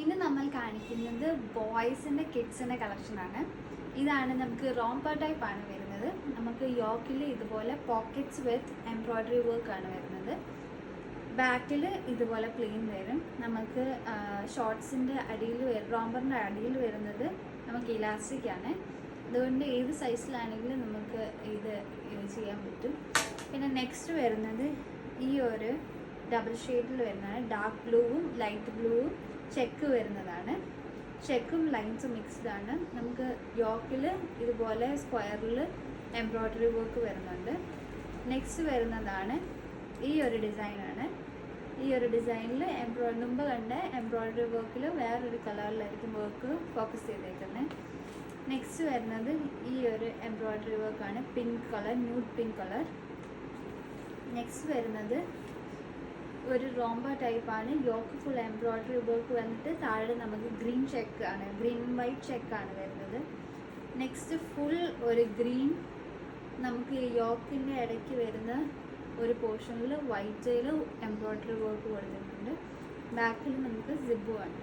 ഇന്ന് നമ്മൾ കാണിക്കുന്നത് ബോയ്സിൻ്റെ കിഡ്സിൻ്റെ കളക്ഷനാണ്. ഇതാണ് നമുക്ക് റോംപർ ടൈപ്പ് ആണ് വരുന്നത്. നമുക്ക് യോക്കിൽ ഇതുപോലെ പോക്കറ്റ്സ് വിത്ത് എംബ്രോയ്ഡറി വർക്ക് ആണ് വരുന്നത്. ബാക്കിൽ ഇതുപോലെ പ്ലെയിൻ വരും. നമുക്ക് ഷോർട്സിൻ്റെ അടിയിൽ റോംപറിൻ്റെ അടിയിൽ വരുന്നത് നമുക്ക് ഇലാസ്റ്റിക് ആണ്. അതുകൊണ്ട് ഏത് സൈസിലാണെങ്കിലും നമുക്ക് ഇത് ചെയ്യാൻ പറ്റും. പിന്നെ നെക്സ്റ്റ് വരുന്നത് ഈ ഒരു ഡബിൾ ഷെയ്ഡിൽ വരുന്നതാണ്. ഡാർക്ക് ബ്ലൂവും ലൈറ്റ് ബ്ലൂവും ചെക്ക് വരുന്നതാണ്. ചെക്കും ലൈൻസും മിക്സ്ഡ് ആണ്. നമുക്ക് യോക്കിൽ ഇതുപോലെ സ്ക്വയറിൽ എംബ്രോയ്ഡറി വർക്ക് വരുന്നുണ്ട്. നെക്സ്റ്റ് വരുന്നതാണ് ഈ ഒരു ഡിസൈനാണ്. ഈ ഒരു ഡിസൈനിൽ മുമ്പ് കണ്ട എംബ്രോയ്ഡറി വർക്കിൽ വേറൊരു കളറിലായിരിക്കും വർക്ക് ഫോക്കസ് ചെയ്തേക്കുന്നത്. നെക്സ്റ്റ് വരുന്നത് ഈ ഒരു എംബ്രോയ്ഡറി വർക്കാണ്. Pink colour, nude pink colour. Next വരുന്നത് ഒരു റോംബർ ടൈപ്പാണ്. യോക്ക് ഫുൾ എംബ്രോയ്ഡറി വർക്ക് വന്നിട്ട് താഴെ നമുക്ക് ഗ്രീൻ ചെക്കാണ്, ഗ്രീൻ വൈറ്റ് ചെക്കാണ് വരുന്നത്. നെക്സ്റ്റ് ഫുൾ ഒരു ഗ്രീൻ നമുക്ക് യോക്കിൻ്റെ ഇടയ്ക്ക് വരുന്ന ഒരു പോർഷനിൽ വൈറ്റിൽ എംബ്രോയ്ഡറി വർക്ക് കൊടുത്തിട്ടുണ്ട്. ബാക്കിൽ നമുക്ക് സിബും ആണ്.